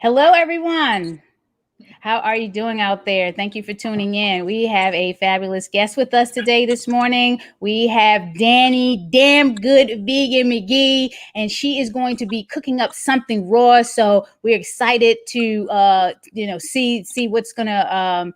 Hello, everyone. How are you doing out there? Thank you for tuning in. We have a fabulous guest with us today this morning. We have Danni, damn good vegan McGhee, and she is going to be cooking up something raw. So we're excited to, see what's gonna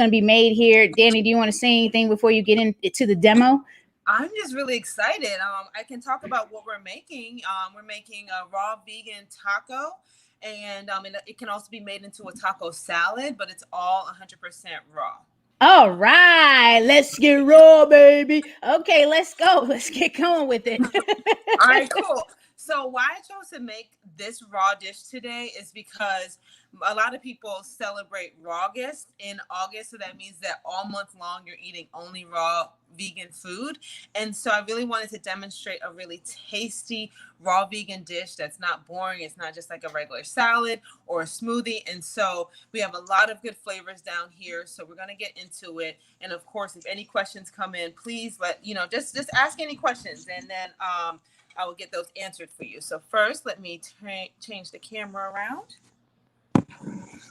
be made here. Danni, do you want to say anything before you get into the demo? I'm just really excited. I can talk about what we're making. We're making a raw vegan taco, and it can also be made into a taco salad, but it's all 100% raw. All right, let's get raw, baby. Okay, let's go. Let's get going with it. All right, cool. So why I chose to make this raw dish today is because a lot of people celebrate Rawgust in August. So that means that all month long you're eating only raw vegan food. And so I really wanted to demonstrate a really tasty raw vegan dish that's not boring. It's not just like a regular salad or a smoothie. And so we have a lot of good flavors down here. So we're going to get into it. And of course, if any questions come in, please just ask any questions. And then I will get those answered for you. So first, let me change the camera around.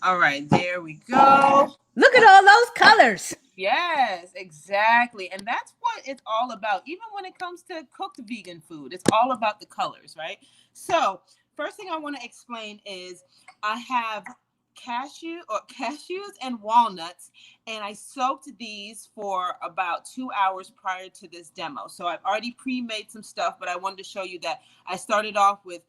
All right, there we go. Look at all those colors. Yes, exactly. And that's what it's all about. Even when it comes to cooked vegan food, it's all about the colors, right? So first thing I want to explain is I have cashews and walnuts, and I soaked these for about 2 hours prior to this demo. So I've already pre-made some stuff, but I wanted to show you that I started off with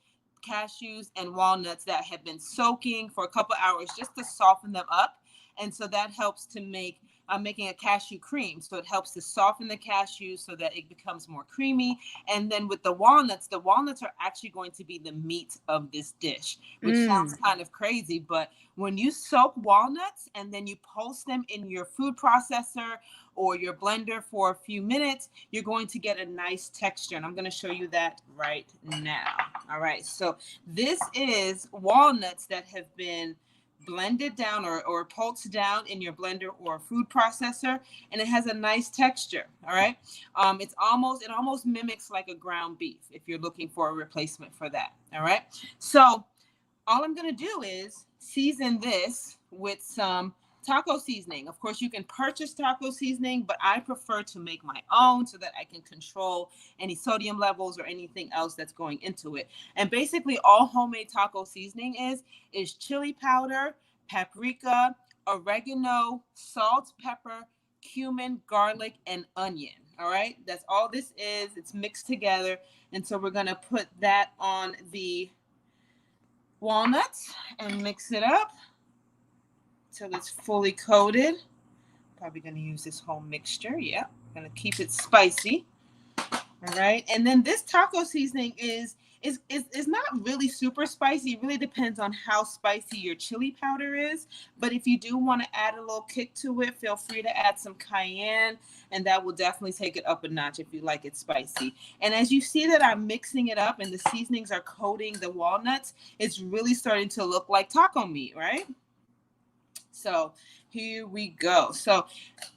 cashews and walnuts that have been soaking for a couple hours just to soften them up. And so that helps to make I'm making a cashew cream. So it helps to soften the cashews so that it becomes more creamy. And then with the walnuts are actually going to be the meat of this dish, which sounds kind of crazy. But when you soak walnuts and then you pulse them in your food processor or your blender for a few minutes, you're going to get a nice texture. And I'm going to show you that right now. All right. So this is walnuts that have been blended down or pulsed down in your blender or food processor, and it has a nice texture. All right. It almost mimics like a ground beef if you're looking for a replacement for that. All right. So all I'm going to do is season this with some taco seasoning. Of course, you can purchase taco seasoning, but I prefer to make my own so that I can control any sodium levels or anything else that's going into it. And basically all homemade taco seasoning is chili powder, paprika, oregano, salt, pepper, cumin, garlic, and onion. All right, that's all this is. It's mixed together. And so we're going to put that on the walnuts and mix it up till it's fully coated. Probably going to use this whole mixture. Yeah, going to keep it spicy. All right, and then this taco seasoning is not really super spicy. It really depends on how spicy your chili powder is. But if you do want to add a little kick to it, feel free to add some cayenne, and that will definitely take it up a notch if you like it spicy. And as you see that I'm mixing it up and the seasonings are coating the walnuts, it's really starting to look like taco meat, right? So here we go. So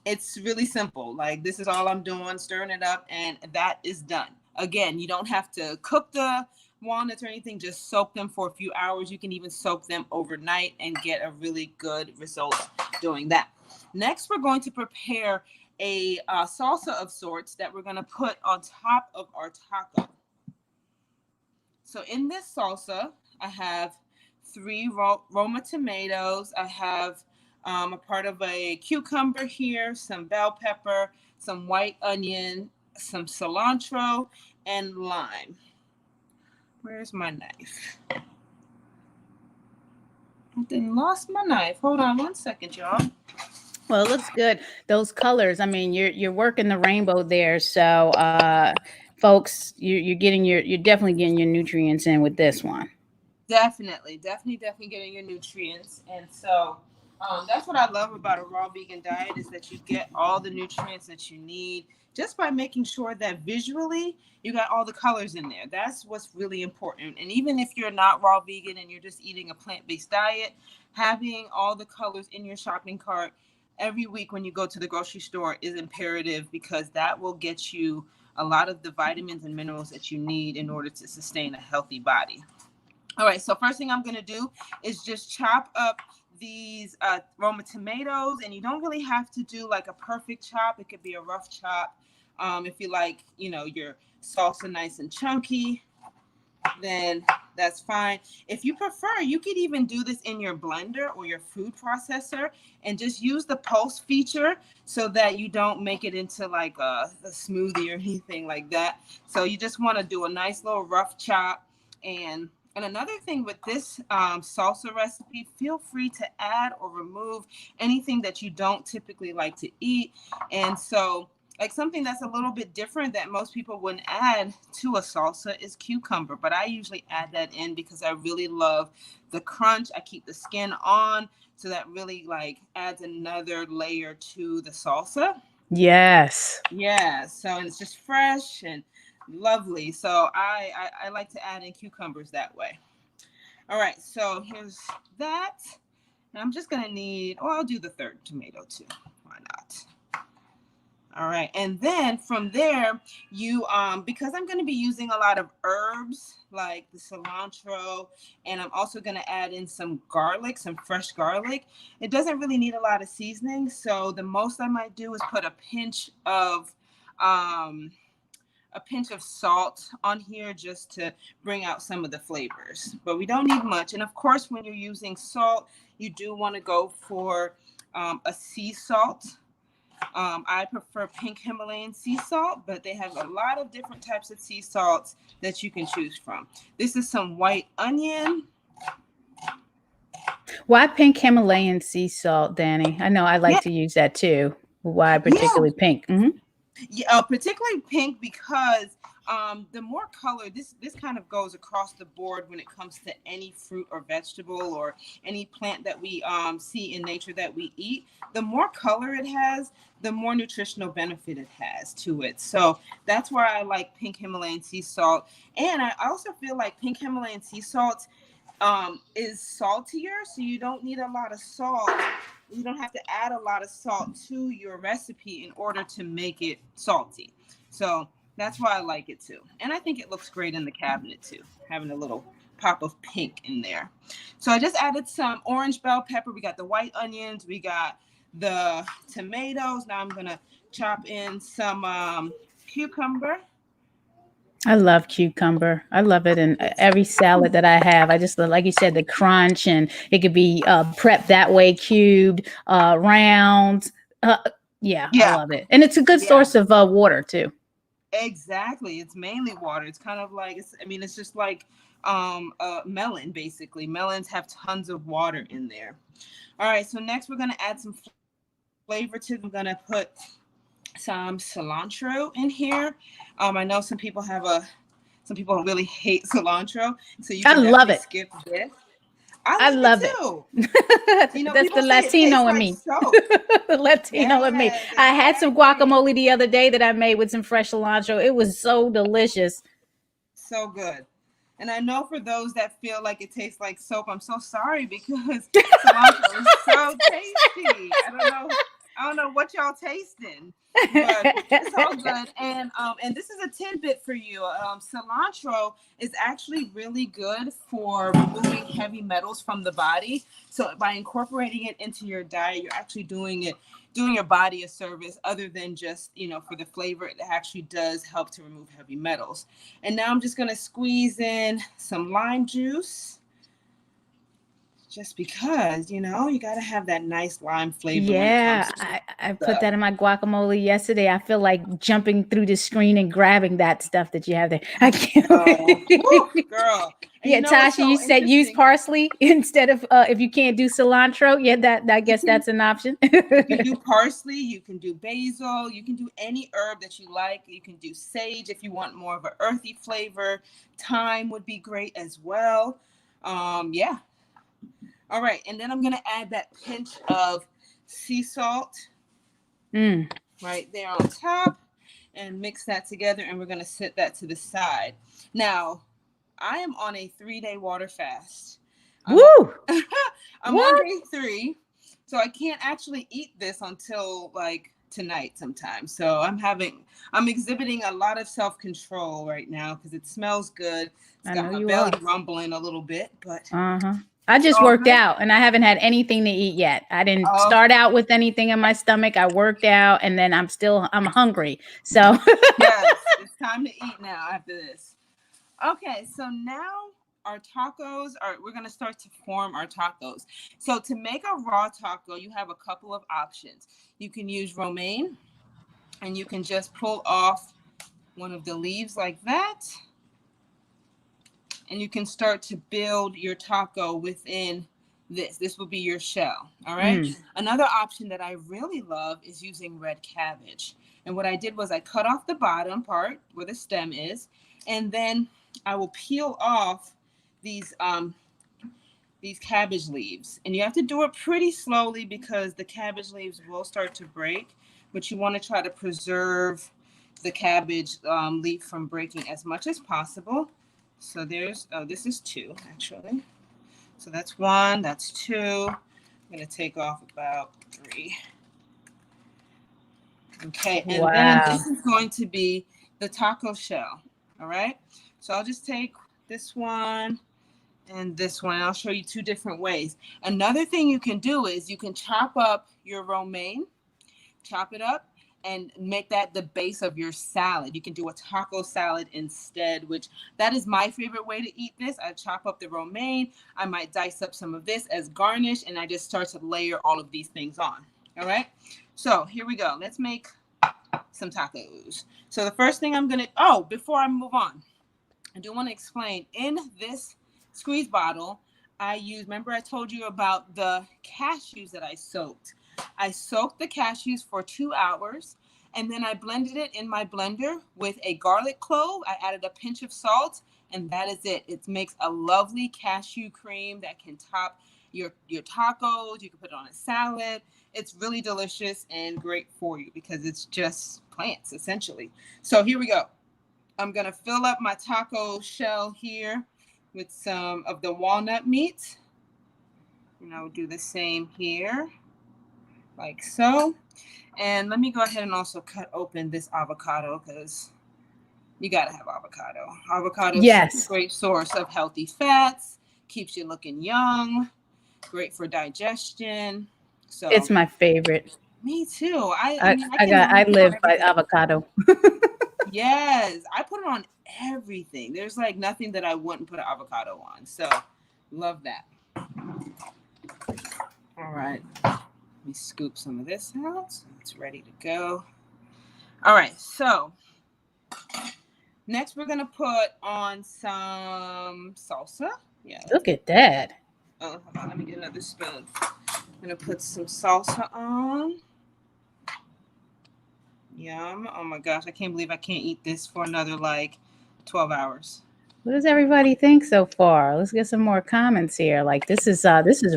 it's really simple. Like, this is all I'm doing, stirring it up, and that is done. Again, you don't have to cook the walnuts or anything, just soak them for a few hours. You can even soak them overnight and get a really good result doing that. Next, we're going to prepare a salsa of sorts that we're going to put on top of our taco. So in this salsa, I have 3 Roma tomatoes. I have a part of a cucumber here, some bell pepper, some white onion, some cilantro, and lime. Where's my knife? I then lost my knife. Hold on 1 second, y'all. Well, it looks good. Those colors. I mean, you're working the rainbow there. So, folks, you're definitely getting your nutrients in with this one. Definitely getting your nutrients. And so that's what I love about a raw vegan diet, is that you get all the nutrients that you need just by making sure that visually you got all the colors in there. That's what's really important. And even if you're not raw vegan and you're just eating a plant-based diet, having all the colors in your shopping cart every week when you go to the grocery store is imperative, because that will get you a lot of the vitamins and minerals that you need in order to sustain a healthy body. All right, so first thing I'm going to do is just chop up these Roma tomatoes, and you don't really have to do like a perfect chop. It could be a rough chop. If you like, your salsa nice and chunky, then that's fine. If you prefer, you could even do this in your blender or your food processor and just use the pulse feature so that you don't make it into like a smoothie or anything like that. So you just want to do a nice little rough chop. And another thing with this salsa recipe, feel free to add or remove anything that you don't typically like to eat. And so like something that's a little bit different that most people wouldn't add to a salsa is cucumber, but I usually add that in because I really love the crunch. I keep the skin on, so that really like adds another layer to the salsa. Yes. Yeah, so and it's just fresh and lovely. So I like to add in cucumbers that way. All right, so here's that. And I'm just gonna need, I'll do the third tomato too. Why not? All right, and then from there, you because I'm going to be using a lot of herbs like the cilantro, and I'm also going to add in some garlic, some fresh garlic. It doesn't really need a lot of seasoning, so the most I might do is put a pinch of salt on here just to bring out some of the flavors. But we don't need much. And of course, when you're using salt, you do want to go for a sea salt. I prefer pink Himalayan sea salt, but they have a lot of different types of sea salts that you can choose from. This is some white onion. Why pink Himalayan sea salt, Danny? I know I like Yeah, to use that too. Why yeah, particularly pink? Hmm. yeah, particularly pink because the more color, this kind of goes across the board when it comes to any fruit or vegetable or any plant that we see in nature that we eat. The more color it has, the more nutritional benefit it has to it. So that's why I like pink Himalayan sea salt. And I also feel like pink Himalayan sea salt is saltier, so you don't need a lot of salt. You don't have to add a lot of salt to your recipe in order to make it salty. So that's why I like it too. And I think it looks great in the cabinet too, having a little pop of pink in there. So I just added some orange bell pepper. We got the white onions. We got the tomatoes. Now I'm going to chop in some cucumber. I love cucumber. I love it in every salad that I have. I just like you said, the crunch, and it could be prepped that way, cubed, round. Uh, yeah, I Yeah, love it, and it's a good yeah. source of water too. Exactly. It's mainly water. It's kind of like it's just like melon basically. Melons have tons of water in there. All right, so next we're going to add some flavor to them. I'm going to put some cilantro in here. I know some people really hate cilantro, so you I can love definitely it. skip this. I I love it love it. too. That's the People say it tastes Latino in like me. soap. The Latino in me. Yes, I had some exactly. guacamole the other day that I made with some fresh cilantro. It was so delicious. So good. And I know for those that feel like it tastes like soap, I'm so sorry because cilantro is so tasty. I don't know what y'all tasting, but it's all good. And this is a tidbit for you. Cilantro is actually really good for removing heavy metals from the body. So by incorporating it into your diet, you're actually doing your body a service other than just, for the flavor. It actually does help to remove heavy metals. And now I'm just going to squeeze in some lime juice just because, you got to have that nice lime flavor when it comes Yeah, to I put stuff. that in my guacamole yesterday. I feel like jumping through the screen and grabbing that stuff that you have there. I can't Oh, whew, wait. girl. And Yeah, what's Tasha, you so said use interesting? parsley instead of if you can't do cilantro. Yeah, that I You guess can that's an option. you can do parsley, you can do basil, you can do any herb that you like. You can do sage if you want more of an earthy flavor. Thyme would be great as well. Yeah. All right, and then I'm gonna add that pinch of sea salt Mm. right there on top and mix that together, and we're gonna set that to the side. Now, I am on a 3-day water fast. I'm Woo! I'm on What? day 3, so I can't actually eat this until like tonight sometime. So I'm exhibiting a lot of self-control right now because it smells good. It's I got know my you belly are. rumbling a little bit, but I it's just all worked good. out and I haven't had anything to eat yet. I didn't Oh, start out with anything in my stomach. I worked out and then I'm hungry. So yes, it's time to eat now after this. Okay, so now we're going to start to form our tacos. So to make a raw taco, you have a couple of options. You can use romaine, and you can just pull off one of the leaves like that. And you can start to build your taco within this. This will be your shell, all right? Another option that I really love is using red cabbage. And what I did was I cut off the bottom part where the stem is, and then I will peel off these cabbage leaves. And you have to do it pretty slowly because the cabbage leaves will start to break, but you want to try to preserve the cabbage leaf from breaking as much as possible. So this is 2 actually. So that's 1, that's 2. I'm going to take off about 3. Okay, and then this is going to be the taco shell. All right. So I'll just take this one and this one. I'll show you 2 different ways. Another thing you can do is you can chop up your romaine, chop it up, and make that the base of your salad. You can do a taco salad instead, which that is my favorite way to eat this. I chop up the romaine. I might dice up some of this as garnish, and I just start to layer all of these things on. All right. So here we go. Let's make some tacos. So the first thing before I move on, I do want to explain in this squeeze bottle, remember I told you about the cashews that I soaked. I soaked the cashews for 2 hours, and then I blended it in my blender with a garlic clove. I added a pinch of salt, and that is it. It makes a lovely cashew cream that can top your tacos. You can put it on a salad. It's really delicious and great for you because it's just plants, essentially. So here we go. I'm going to fill up my taco shell here with some of the walnut meat. And I will do the same here, like so. And let me go ahead and also cut open this avocado because you got to have avocado. Avocado is a great source of healthy fats, keeps you looking young, great for digestion. So it's my favorite. Me too. I live by avocado. Yes, I put it on everything. There's like nothing that I wouldn't put an avocado on. So love that. All right. Let me scoop some of this out so it's ready to go. All right. So next we're going to put on some salsa. Yeah. Look at that. Oh, hold on. Let me get another spoon. I'm going to put some salsa on. Yum. Oh my gosh. I can't believe I can't eat this for another 12 hours. What does everybody think so far? Let's get some more comments here. Like this is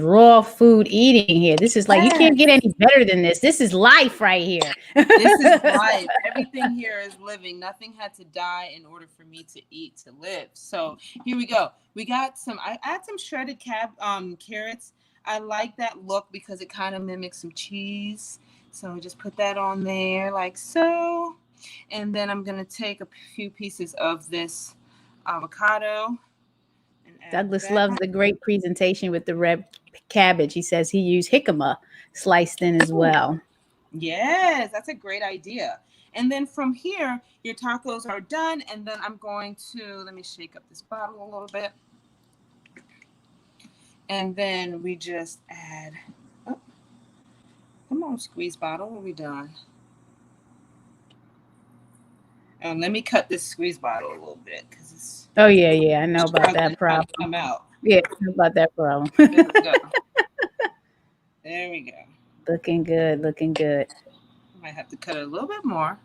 raw food eating here. This is you can't get any better than this. This is life right here. This is life. Everything here is living. Nothing had to die in order for me to eat, to live. So here we go. I add some shredded carrots. I like that look because it kind of mimics some cheese. So just put that on there like so. And then I'm going to take a few pieces of this avocado. Douglas loves the great presentation with the red cabbage. He says he used jicama sliced in as well. Yes, that's a great idea. And then from here, your tacos are done. And then I'm going to, let me shake up this bottle a little bit. And then we just add, come on, squeeze bottle, what are we doing? And let me cut this squeeze bottle a little bit because it's. Oh yeah, I know about that problem. Come out. Yeah, I know about that problem. There we go. There we go. Looking good, looking good. I might have to cut it a little bit more.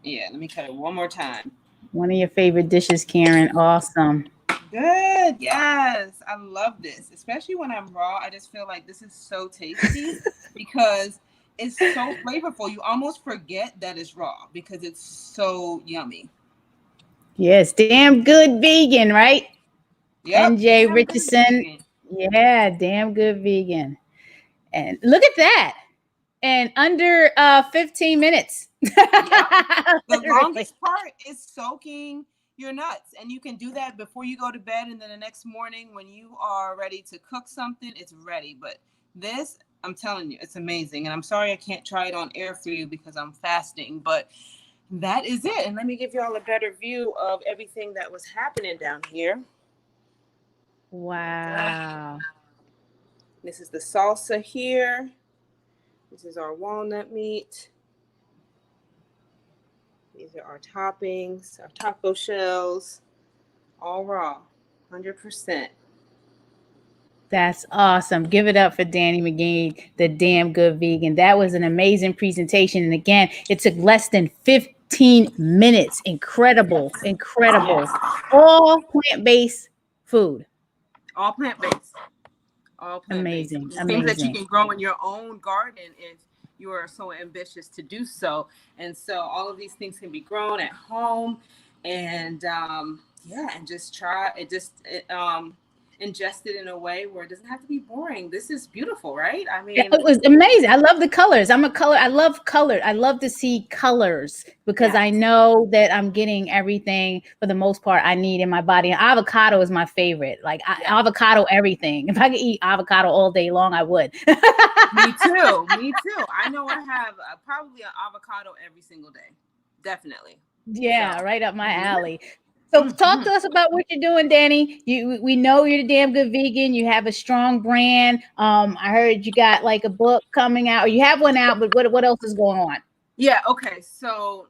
Yeah, let me cut it one more time. One of your favorite dishes, Karen. Awesome. Good. Yes, I love this, especially when I'm raw. I just feel like this is so tasty because it's so flavorful. You almost forget that it's raw because it's so yummy. Yes, damn good vegan, right? Yep. NJ Richardson. Yeah, damn good vegan. And look at that. And under 15 minutes. Yep. The longest part is soaking your nuts. And you can do that before you go to bed. And then the next morning when you are ready to cook something, it's ready. But this, I'm telling you, it's amazing. And I'm sorry I can't try it on air for you because I'm fasting. But that is it. And let me give you all a better view of everything that was happening down here. Wow. This is the salsa here. This is our walnut meat. These are our toppings, our taco shells, all raw, 100%. That's awesome. Give it up for Danni McGhee, the damn good vegan. That was an amazing presentation. And again, it took less than 15 minutes. Incredible. Incredible. Yes. All plant-based food. All plant-based. All plant-based. Amazing. Things that you Amazing. can grow in your own garden if you are so ambitious to do so. And so all of these things can be grown at home. And and just try it. Ingest it in a way where it doesn't have to be boring. This is beautiful, right? I mean, it was amazing. I love the colors. I love color. I love to see colors because I know that I'm getting everything for the most part I need in my body. And avocado is my favorite. Like avocado, everything. If I could eat avocado all day long, I would. Me too. I know I have probably an avocado every single day. Definitely. Yeah, right up my alley. So talk to us about what you're doing, Danni. We know you're the damn good vegan. You have a strong brand. I heard you got like a book coming out, or you have one out, but what else is going on? Yeah, okay. So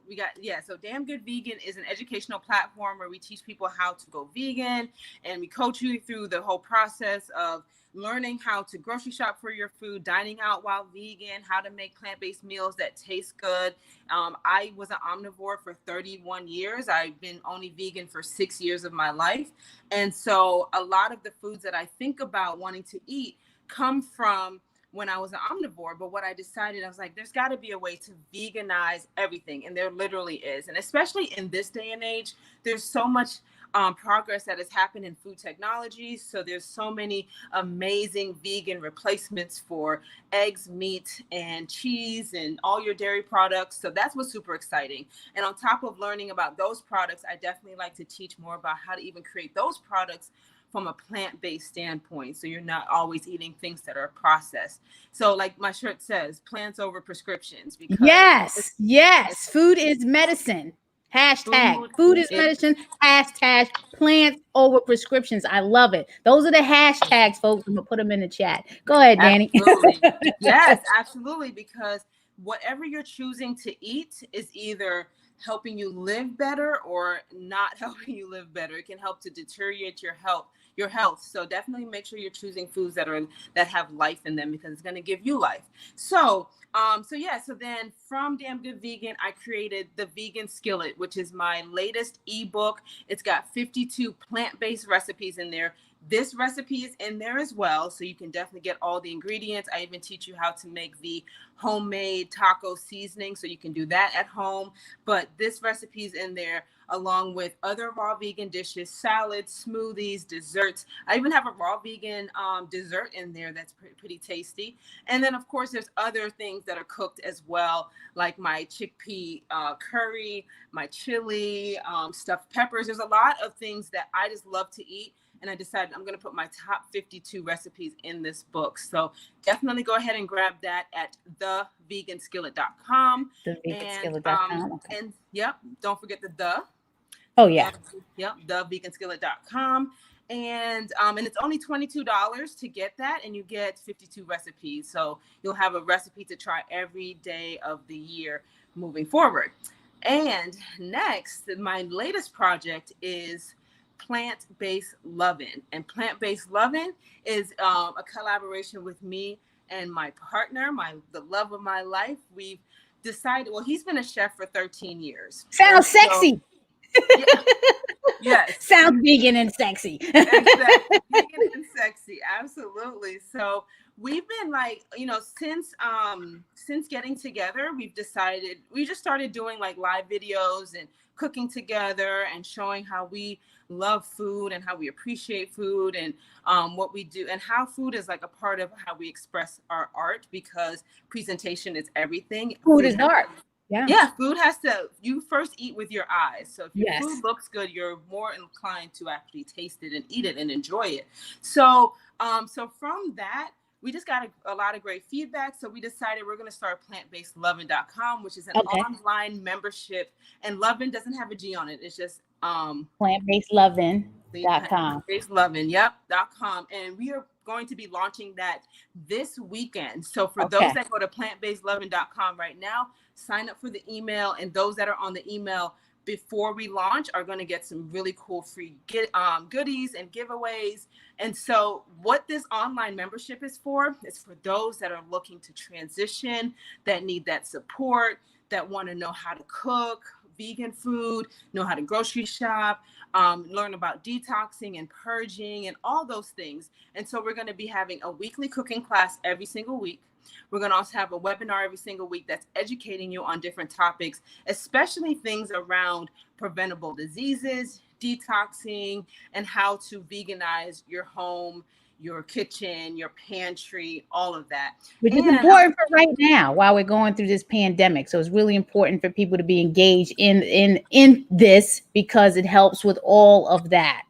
so Damn Good Vegan is an educational platform where we teach people how to go vegan, and we coach you through the whole process of learning how to grocery shop for your food, dining out while vegan, how to make plant-based meals that taste good. I was an omnivore for 31 years. I've been only vegan for 6 years of my life. And so a lot of the foods that I think about wanting to eat come from when I was an omnivore. But what I decided, I was like, there's got to be a way to veganize everything. And there literally is. And especially in this day and age, there's so much progress that has happened in food technology. So there's so many amazing vegan replacements for eggs, meat, and cheese, and all your dairy products. So that's what's super exciting. And on top of learning about those products, I definitely like to teach more about how to even create those products from a plant-based standpoint. So you're not always eating things that are processed. So like my shirt says, plants over prescriptions. Because yes. Food is medicine. Hashtag food is medicine. Hashtag plants over prescriptions. I love it. Those are the hashtags, folks. I'm gonna put them in the chat. Go ahead, Danni. Absolutely. Yes, absolutely. Because whatever you're choosing to eat is either helping you live better or not helping you live better. It can help to deteriorate your health. So definitely make sure you're choosing foods that have life in them, because it's going to give you life. So then from Damn Good Vegan, I created the Vegan Skillet, which is my latest ebook. It's got 52 plant-based recipes in there. This recipe is in there as well, so you can definitely get all the ingredients. I even teach you how to make the homemade taco seasoning, so you can do that at home. But this recipe is in there along with other raw vegan dishes, salads, smoothies, desserts. I even have a raw vegan dessert in there that's pretty tasty. And then, of course, there's other things that are cooked as well, like my chickpea curry, my chili, stuffed peppers. There's a lot of things that I just love to eat. And I decided I'm going to put my top 52 recipes in this book. So definitely go ahead and grab that at theveganskillet.com. Theveganskillet.com. Okay. And yep, don't forget the. Oh, yeah. Yep, theveganskillet.com. And it's only $22 to get that, and you get 52 recipes. So you'll have a recipe to try every day of the year moving forward. And next, my latest project is Plant-Based Lovin'. And Plant-Based Lovin' is a collaboration with me and my partner, the love of my life. We've decided, well, he's been a chef for 13 years. Sounds sexy. Yes. Sounds vegan and sexy. Exactly. Vegan and sexy. Absolutely. So we've been like, since getting together, we just started doing like live videos and cooking together and showing how we love food and how we appreciate food and what we do and how food is like a part of how we express our art, because presentation is everything. Food is art. Yeah. Yeah, food has to, you first eat with your eyes. So if your Yes. food looks good, you're more inclined to actually taste it and eat it and enjoy it. So from that, we just got a lot of great feedback. So we decided we're going to start plantbasedlovin.com, which is an online membership. And Lovin doesn't have a G on it. It's just plantbasedlovin.com. Plantbasedlovin.com. And we are going to be launching that this weekend. So for those that go to plantbasedlovin.com right now, sign up for the email, and those that are on the email before we launch are going to get some really cool free goodies and giveaways. And so what this online membership is for those that are looking to transition, that need that support, that want to know how to cook vegan food, know how to grocery shop, learn about detoxing and purging and all those things. And so we're going to be having a weekly cooking class every single week. We're going to also have a webinar every single week that's educating you on different topics, especially things around preventable diseases, detoxing, and how to veganize your home, your kitchen, your pantry, all of that. Which is important for right now while we're going through this pandemic. So it's really important for people to be engaged in this, because it helps with all of that.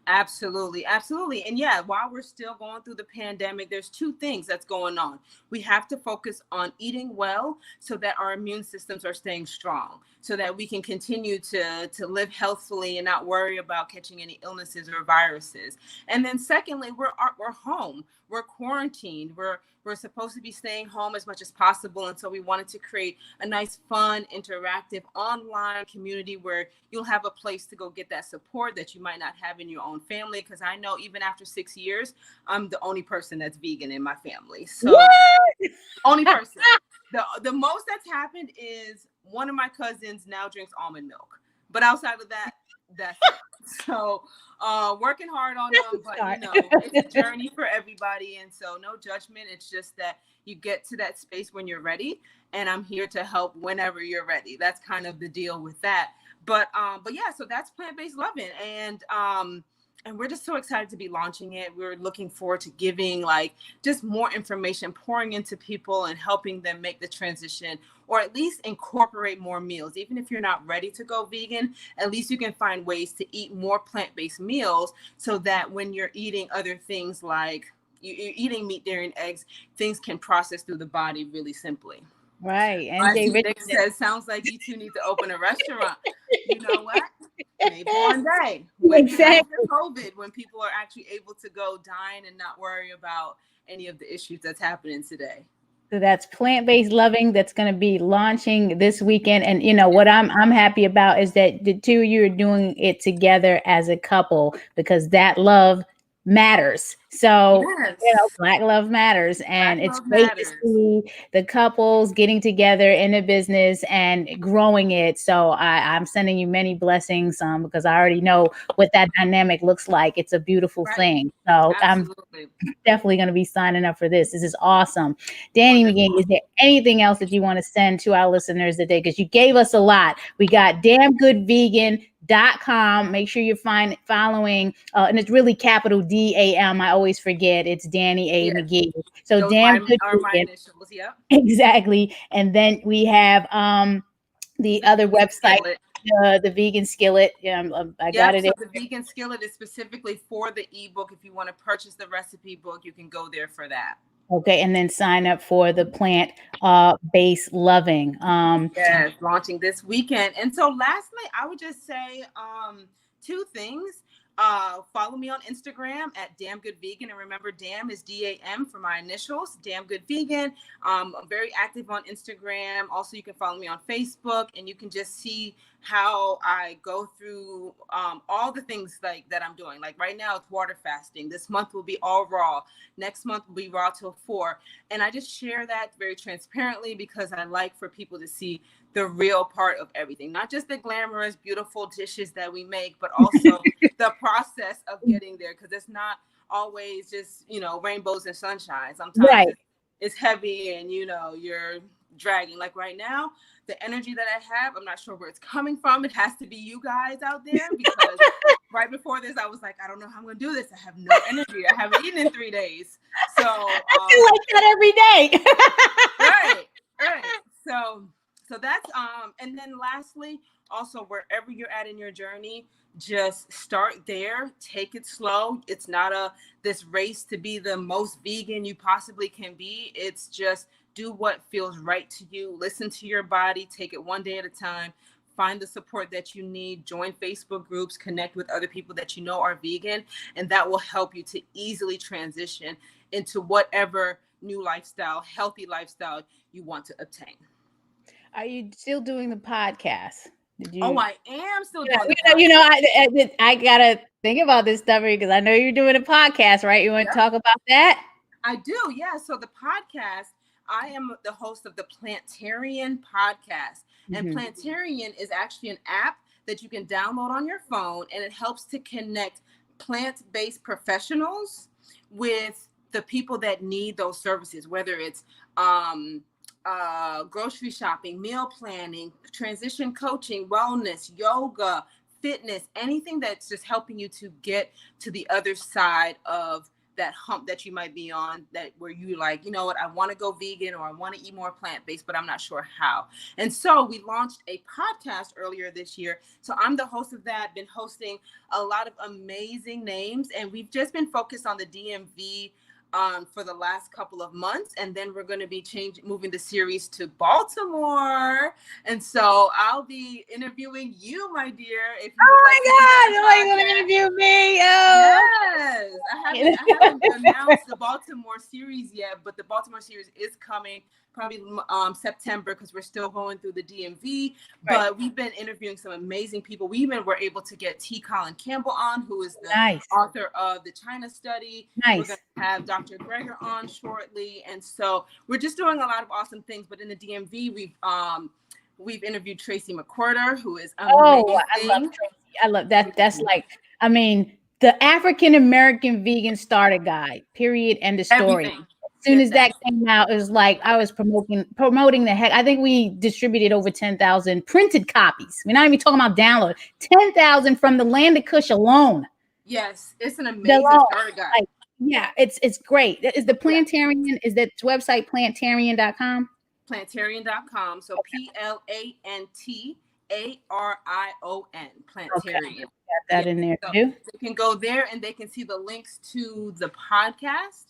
Absolutely. Absolutely. And yeah, while we're still going through the pandemic, there's two things that's going on. We have to focus on eating well so that our immune systems are staying strong, so that we can continue to live healthfully and not worry about catching any illnesses or viruses. And then secondly, we're home, we're quarantined, we're supposed to be staying home as much as possible. And so we wanted to create a nice, fun, interactive online community where you'll have a place to go get that support that you might not have in your own family. Because I know even after 6 years, I'm the only person that's vegan in my family. So only person. The most that's happened is one of my cousins now drinks almond milk. But outside of that, that's it. So working hard on them, but it's a journey for everybody. And so no judgment. It's just that you get to that space when you're ready, and I'm here to help whenever you're ready. That's kind of the deal with that. But yeah, so that's Plant-Based Lovin', and we're just so excited to be launching it. We're looking forward to giving just more information, pouring into people and helping them make the transition, or at least incorporate more meals. Even if you're not ready to go vegan, at least you can find ways to eat more plant-based meals, so that when you're eating other things like you're eating meat, dairy, and eggs, things can process through the body really simply. Right. And Nick says, sounds like you two need to open a restaurant. You know what? Maybe one day. Exactly. COVID, when people are actually able to go dine and not worry about any of the issues that's happening today. So that's Plant-Based Loving. That's going to be launching this weekend. And what I'm happy about is that the two of you are doing it together as a couple, because that love matters. So Black love matters, and it's great to see the couples getting together in a business and growing it. So I'm sending you many blessings, because I already know what that dynamic looks like. It's a beautiful thing. So absolutely. I'm definitely going to be signing up for this. This is awesome. Danni McGhee, is there anything else that you want to send to our listeners today? Because you gave us a lot. We got damngoodvegan.com. Make sure you're following, and it's really capital DAM. I always forget. It's Danni A. McGhee. So those Damn Good are my initials. Yep. Exactly. And then we have the other website, the Vegan Skillet. I got it. So the Vegan Skillet is specifically for the ebook. If you want to purchase the recipe book, you can go there for that. Okay, and then sign up for the Plant-Based Loving. Yes, launching this weekend. And so lastly, I would just say two things. Follow me on Instagram at Damn Good Vegan. And remember, Damn is DAM for my initials, Damn Good Vegan. I'm very active on Instagram. Also, you can follow me on Facebook, and you can just see how I go through all the things that I'm doing. Like right now, it's water fasting. This month will be all raw. Next month will be raw till 4. And I just share that very transparently, because I like for people to see the real part of everything, not just the glamorous, beautiful dishes that we make, but also the process of getting there, because it's not always just, rainbows and sunshine. Sometimes Right. it's heavy and, you're dragging. Like right now, the energy that I have, I'm not sure where it's coming from. It has to be you guys out there, because right before this, I was like, I don't know how I'm going to do this. I have no energy. I haven't eaten in 3 days. So I feel like that every day. right. So that's and then lastly, also, wherever you're at in your journey, just start there. Take it slow. It's not this race to be the most vegan you possibly can be. It's just do what feels right to you. Listen to your body. Take it one day at a time. Find the support that you need. Join Facebook groups. Connect with other people that you know are vegan, and that will help you to easily transition into whatever new lifestyle, healthy lifestyle you want to obtain. Are you still doing the podcast? Oh, I am still doing the podcast. I gotta think about this stuff because I know you're doing a podcast, right? You want to talk about that? I do, yeah. So the podcast, I am the host of the Plantarian podcast. And Plantarian is actually an app that you can download on your phone, and it helps to connect plant-based professionals with the people that need those services, whether it's grocery shopping, meal planning, transition coaching, wellness, yoga, fitness, anything that's just helping you to get to the other side of that hump that you might be on, that where you like, you know what, I want to go vegan or I want to eat more plant-based, but I'm not sure how. And so we launched a podcast earlier this year. So I'm the host of that, been hosting a lot of amazing names, and we've just been focused on the DMV for the last couple of months, and then we're going to be moving the series to Baltimore, and so I'll be interviewing you, my dear. If you you're going to interview me. Yes, I haven't announced the Baltimore series yet, but the Baltimore series is coming probably September, because we're still going through the DMV. Right. But we've been interviewing some amazing people. We even were able to get T. Colin Campbell on, who is the author of the China Study. We're going to have Dr. Greger on shortly. And so we're just doing a lot of awesome things. But in the DMV, we've interviewed Tracy McQuarter, who is amazing. Oh, I love Tracy. I love that. That's like, I mean, the African American Vegan Starter Guide, period, end of story. Everything. As soon as that came out, it was like I was promoting the heck. I think we distributed over 10,000 printed copies. We're not even talking about download. 10,000 from the land of Kush alone. Yes, it's an amazing starter guide. Like, yeah, it's great. Is the Plantarian, is that website plantarian.com? Plantarian.com. So Plantarion. Plantarian. Okay. Got that in there too. They can go there and they can see the links to the podcast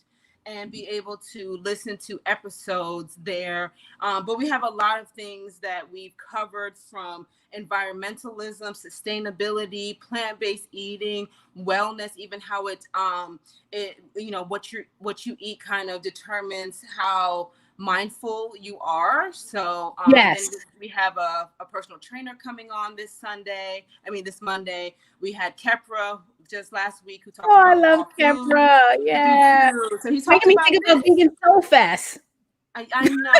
and be able to listen to episodes there. But we have a lot of things that we've covered, from environmentalism, sustainability, plant-based eating, wellness, even how it's what you eat kind of determines how mindful you are. So yes, we have a personal trainer coming on this Monday. We had Kepra just last week who talked about I love Kepra. Yeah. So he's making me think about Vegan so fast. I know.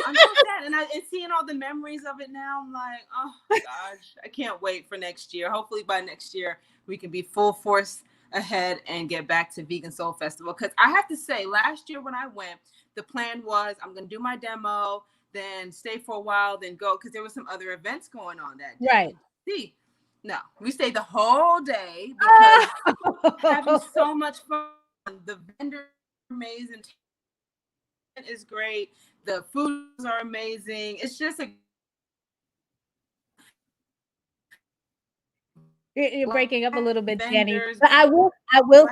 I'm so sad. And seeing all the memories of it now, I'm like, oh gosh, I can't wait for next year. Hopefully by next year we can be full force ahead and get back to Vegan Soul Festival. Because I have to say, last year when I went, the plan was I'm going to do my demo, then stay for a while, then go, because there were some other events going on that day. Right. See, no, we stayed the whole day because having so much fun. The vendors are amazing. It is great. The foods are amazing. It's just You're breaking up a little bit, Danni. But I will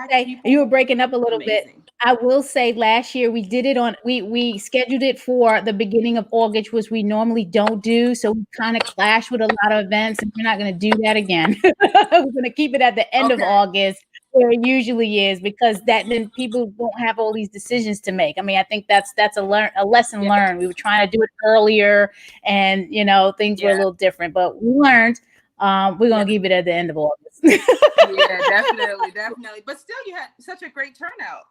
say you were breaking up a little bit. I will say last year we did it on we scheduled it for the beginning of August, which we normally don't do. So we kind of clash with a lot of events, and we're not going to do that again. We're going to keep it at the end of August, where it usually is, because then people won't have all these decisions to make. I mean, I think that's a lesson learned. We were trying to do it earlier, and things were a little different, but we learned. We're gonna keep it at the end of August. Yeah, definitely. But still, you had such a great turnout.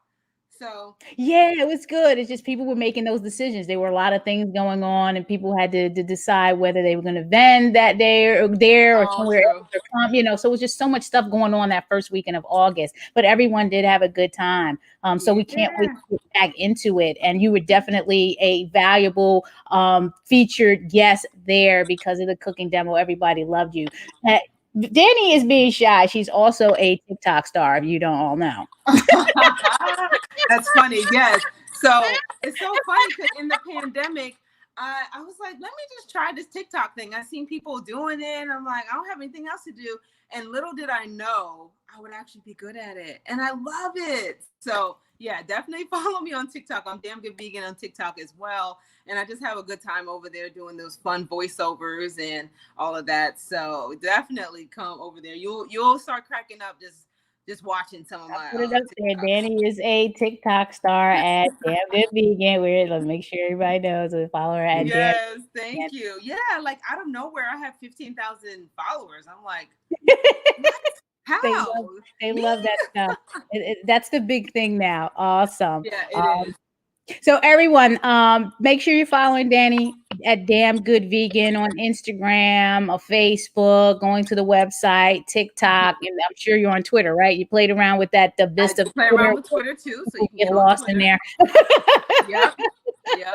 So Yeah, it was good. It's just people were making those decisions. There were a lot of things going on, and people had to decide whether they were going to vend that day or there or all somewhere true. else or come, So it was just so much stuff going on that first weekend of August. But everyone did have a good time. So we can't wait Yeah. to get back into it. And you were definitely a valuable featured guest there because of the cooking demo. Everybody loved you. Danni is being shy. She's also a TikTok star, if you don't all know. That's funny. Yes. So it's so funny because in the pandemic, I was like, let me just try this TikTok thing. I seen people doing it, and I'm like, I don't have anything else to do. And little did I know I would actually be good at it, and I love it. So yeah, definitely follow me on TikTok. I'm Damn Good Vegan on TikTok as well, and I just have a good time over there doing those fun voiceovers and all of that. So definitely come over there. You'll start cracking up just watching some of I my put it up there. TikToks. Danni is a TikTok star at Damn Good Vegan. Let's make sure everybody knows. We follow her at Damn. Yes, thank you. Yeah, like out of nowhere, I have 15,000 followers. I'm like, what? They How? love they Me? love that stuff. That's the big thing now. Awesome. Yeah, it is. So everyone, make sure you're following Danni at Damn Good Vegan on Instagram or Facebook, going to the website, TikTok, and I'm sure you're on Twitter, right? You played around with that the I Vista of play Twitter. around with Twitter too, so People you can get get on lost in Twitter. there. Yep. Yep.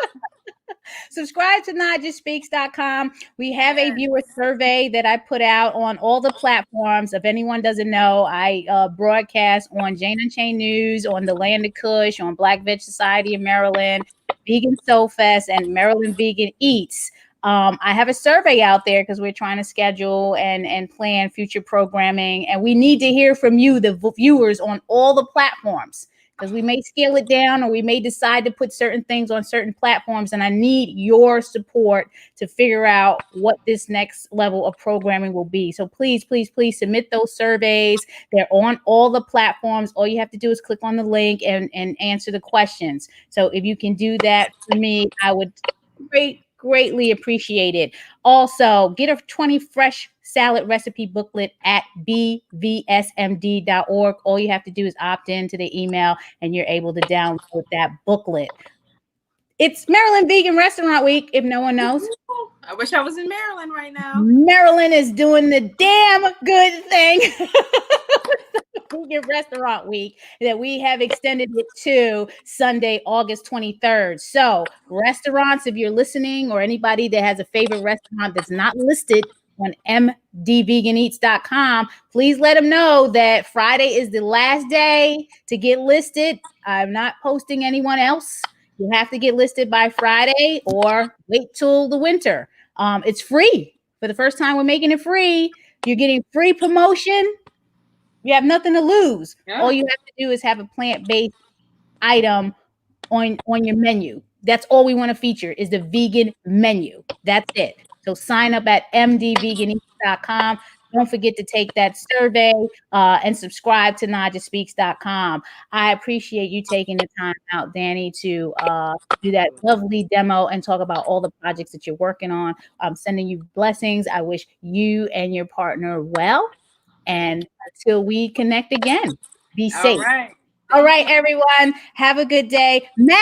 Subscribe to NaijhaSpeaks.com. We have a Yes. viewer survey that I put out on all the platforms. If anyone doesn't know, I broadcast on Jane and Chain News, on the Land of Kush, on Black Veg Society of Maryland, Vegan Soul Fest, and Maryland Vegan Eats. I have a survey out there because we're trying to schedule and plan future programming, and we need to hear from you, the viewers, on all the platforms, because we may scale it down or we may decide to put certain things on certain platforms. And I need your support to figure out what this next level of programming will be. So please, please, please submit those surveys. They're on all the platforms. All you have to do is click on the link and answer the questions. So if you can do that for me, I would greatly appreciate it. Also, get a 20 fresh salad recipe booklet at bvsmd.org. All you have to do is opt into the email and you're able to download that booklet. It's Maryland Vegan Restaurant Week, if no one knows. I wish I was in Maryland right now. Maryland is doing the damn good thing. Vegan Restaurant Week that we have extended it to Sunday, August 23rd. So, restaurants, if you're listening, or anybody that has a favorite restaurant that's not listed on mdveganeats.com, please let them know that Friday is the last day to get listed. I'm not posting anyone else. You have to get listed by Friday or wait till the winter. It's free. For the first time, we're making it free. You're getting free promotion. You have nothing to lose. Yeah. All you have to do is have a plant-based item on your menu. That's all we want to feature is the vegan menu. That's it. So sign up at mdveganeats.com. Don't forget to take that survey and subscribe to NaijhaSpeaks.com. I appreciate you taking the time out, Danni, to do that lovely demo and talk about all the projects that you're working on. I'm sending you blessings. I wish you and your partner well. And until we connect again, be safe. All right. All right, everyone. Have a good day. Mask